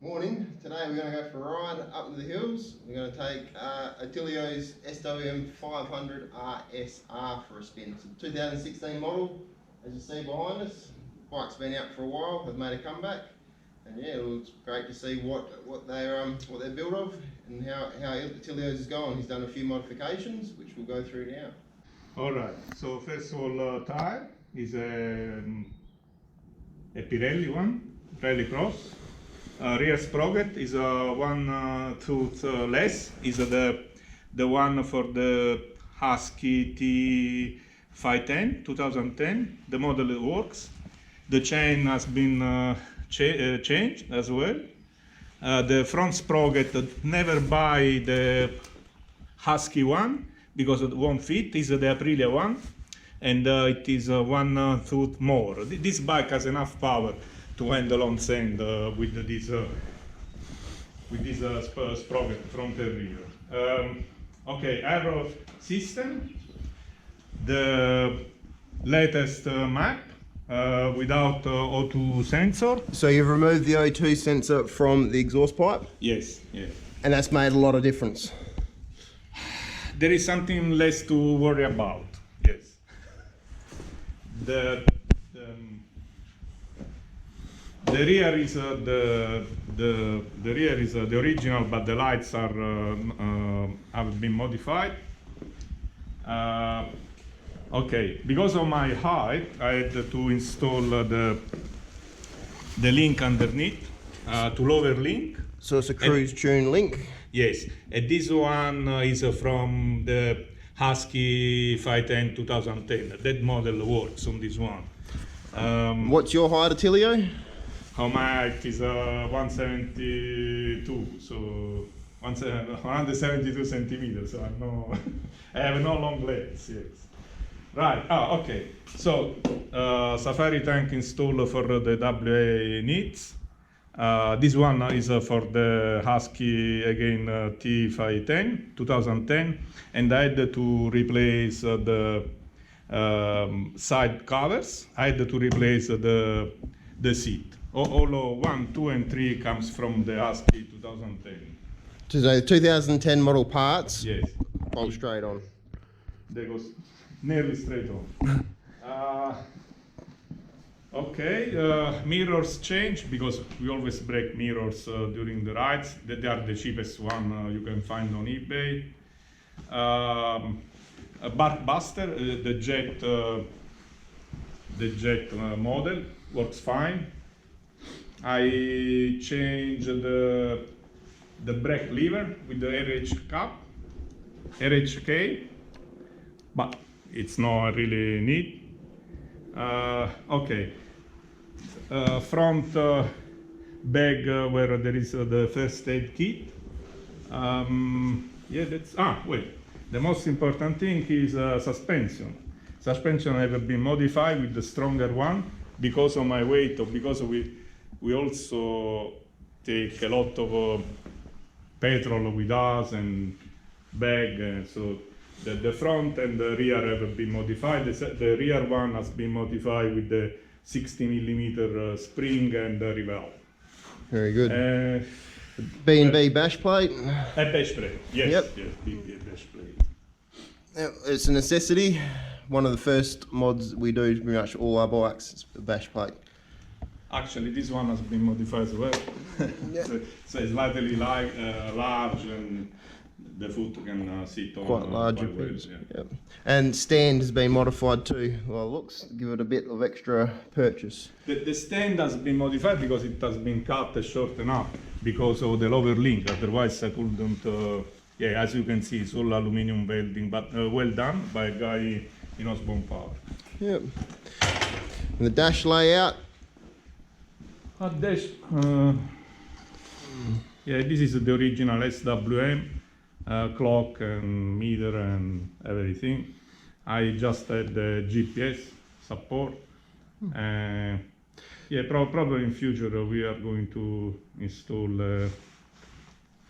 Morning. Today we're going to go for a ride up into the hills. We're going to take Attilio's SWM 500 RSR for a spin. It's a 2016 model, as you see behind us. Bike's been out for a while, have made a comeback, and yeah, it looks great to see what they're built of and how Attilio's is going. He's done a few modifications, which we'll go through now. All right. So first of all, tire is a Pirelli one, Pirelli Cross. Rear sprocket is one tooth less. Is the one for the Husky T510 2010. The model works. The chain has been changed as well. The front sprocket, never buy the Husky one because it won't fit. Is the Aprilia one, and it is one tooth more. This bike has enough power to handle on sand with this sprocket front and rear. Okay, aero system, the latest map without O2 sensor. So you've removed the O2 sensor from the exhaust pipe? Yes, yes. And that's made a lot of difference. There is something less to worry about. Yes. The rear is the rear is the original, but the lights are have been modified. Okay, because of my height, I had to install the link underneath to lower link. So it's a cruise tune link? Yes, and this one is from the Husky 510 2010. That model works on this one. What's your height, Attilio? How my height is 172, so 172 centimeters. So I'm no, I have no long legs. Yes. Right. Ah, okay. So safari tank installed for the WA needs. This one is for the Husky again T510 2010, and I had to replace the side covers. I had to replace the seat. All 1, 2, and 3 comes from the Husky 2010. So the 2010 model parts? Yes. Bolt straight on. They go nearly straight on. Okay, mirrors change because we always break mirrors during the rides. They are the cheapest one you can find on eBay. A bark buster, the jet model works fine. I changed the brake lever with the RHK, but it's not really neat. Okay, front bag where there is the first aid kit. Yeah, that's wait. The most important thing is suspension. Suspension have been modified with the stronger one because of my weight, or because we also take a lot of petrol with us and bag, so the front and the rear have been modified. The rear one has been modified with the 60mm spring and the revolve. Very good. B&B bash plate? A bash plate, yes. Yep. Yes, B&B bash plate. It's a necessity. One of the first mods we do to pretty much all our bikes is a bash plate. Actually, this one has been modified as well. Yeah. So it's slightly large, and the foot can sit on Quite large. quite well, yeah. Yep. And stand has been modified too. Well, it looks, give it a bit of extra purchase. The stand has been modified because it has been cut short enough because of the lower link. Otherwise, I couldn't. Yeah, as you can see, it's all aluminium welding, but well done by a guy in Osborne Power. Yep. And the dash layout. Dash. Yeah, this is the original SWM clock and meter and everything. I just had the GPS support. Yeah, probably in future we are going to install a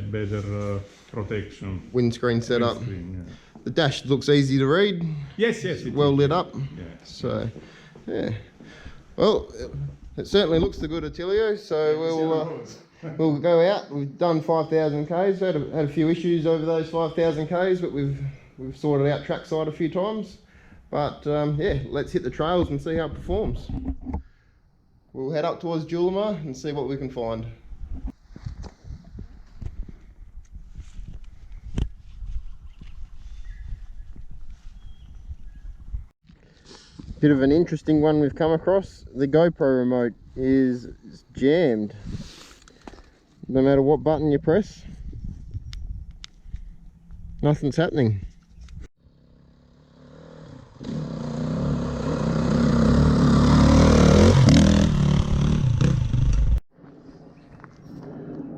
better protection. Windscreen setup. Windscreen, yeah. The dash looks easy to read. Yes, yes. Well lit up. Yeah. So, yeah. Well, it certainly looks the good Attilio. So we'll we'll go out. We've done 5,000 Ks. Had a few issues over those 5,000 Ks, but we've sorted out trackside a few times. But yeah, let's hit the trails and see how it performs. We'll head up towards Julimar and see what we can find. Bit of an interesting one we've come across. The GoPro remote is jammed. No matter what button you press, nothing's happening.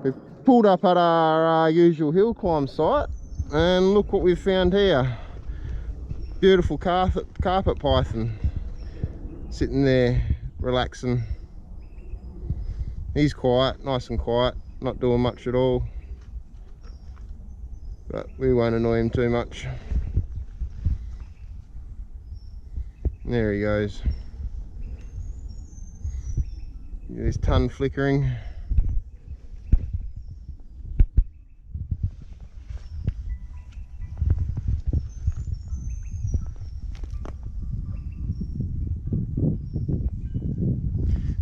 We've pulled up at our usual hill climb site and look what we've found here. Beautiful carpet python sitting there relaxing. He's quiet, nice and quiet, not doing much at all, but we won't annoy him too much. There he goes. His tongue flickering.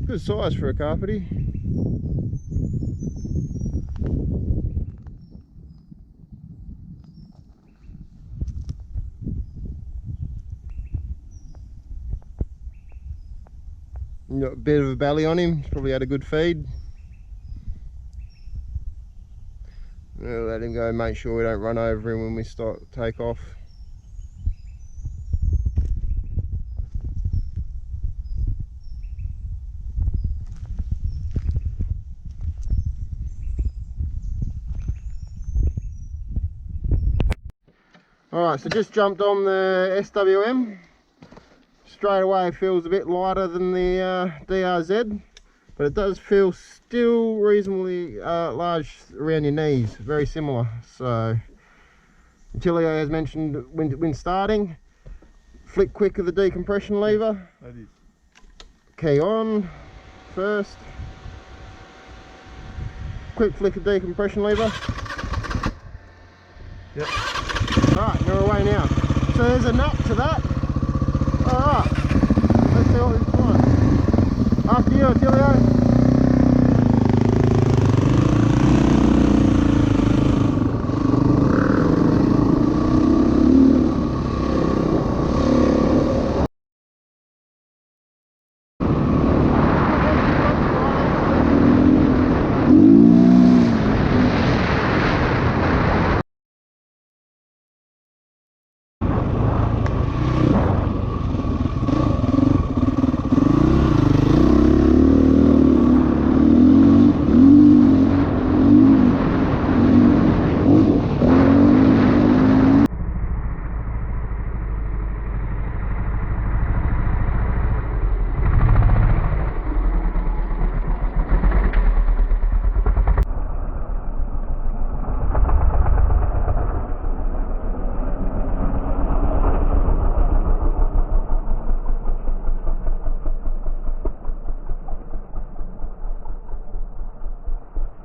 Good size for a carpety. Got a bit of a belly on him. He's probably had a good feed. We'll let him go, make sure we don't run over him when we take off. Alright, so just jumped on the SWM. Straight away feels a bit lighter than the DRZ, but it does feel still reasonably large around your knees, very similar. So Tilio has mentioned when starting, flick quick of the decompression lever, key on first, quick flick of decompression lever. Yep. Alright, we're away now. So there's a nut to that. Alright, let's see what we find. After you, Tilio.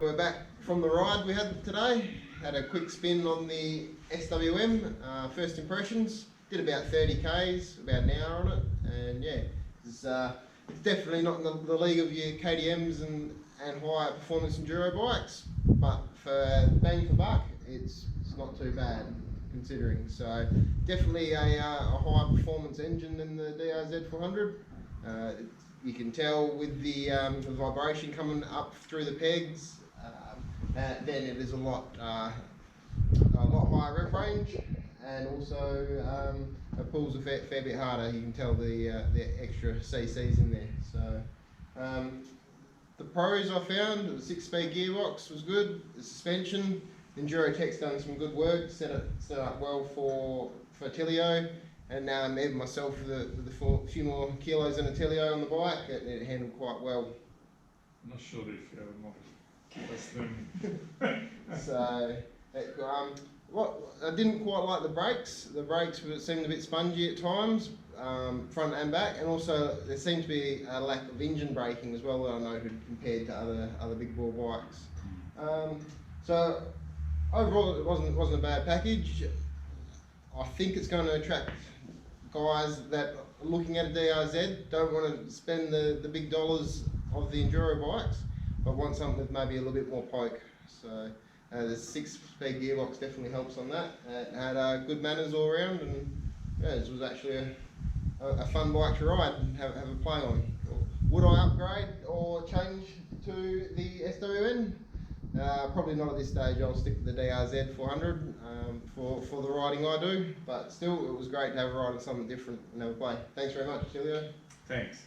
We're back from the ride we had today. Had a quick spin on the SWM. First impressions, did about 30 Ks, about an hour on it, and yeah, it's definitely not in the league of your KTMs and higher performance enduro bikes, but for bang for buck, it's not too bad considering. So definitely a higher performance engine than the DRZ 400. You can tell with the vibration coming up through the pegs. Then it is a lot higher rev range, and also it pulls a fair bit harder. You can tell the extra CCs in there. So the pros I found, the 6-speed gearbox was good. The suspension, Endurotech's done some good work, set up well for Tilio, and even myself with a few more kilos than a Tilio on the bike, it handled quite well. Not sure if you have more. So, what I didn't quite like the brakes. The brakes seemed a bit spongy at times. front and back, and also there seemed to be a lack of engine braking as well that I noted compared to other big bore bikes. So overall it wasn't a bad package. I think it's going to attract guys that are looking at a DRZ, don't want to spend the big dollars of the enduro bikes, but want something with maybe a little bit more poke. So the 6-speed gearbox definitely helps on that. It had good manners all around, and yeah, this was actually a fun bike to ride and have a play on. Would I upgrade or change to the SWM? Probably not at this stage. I'll stick with the DRZ 400 for the riding I do, but still it was great to have a ride on something different and have a play. Thanks very much, Tilio. Thanks.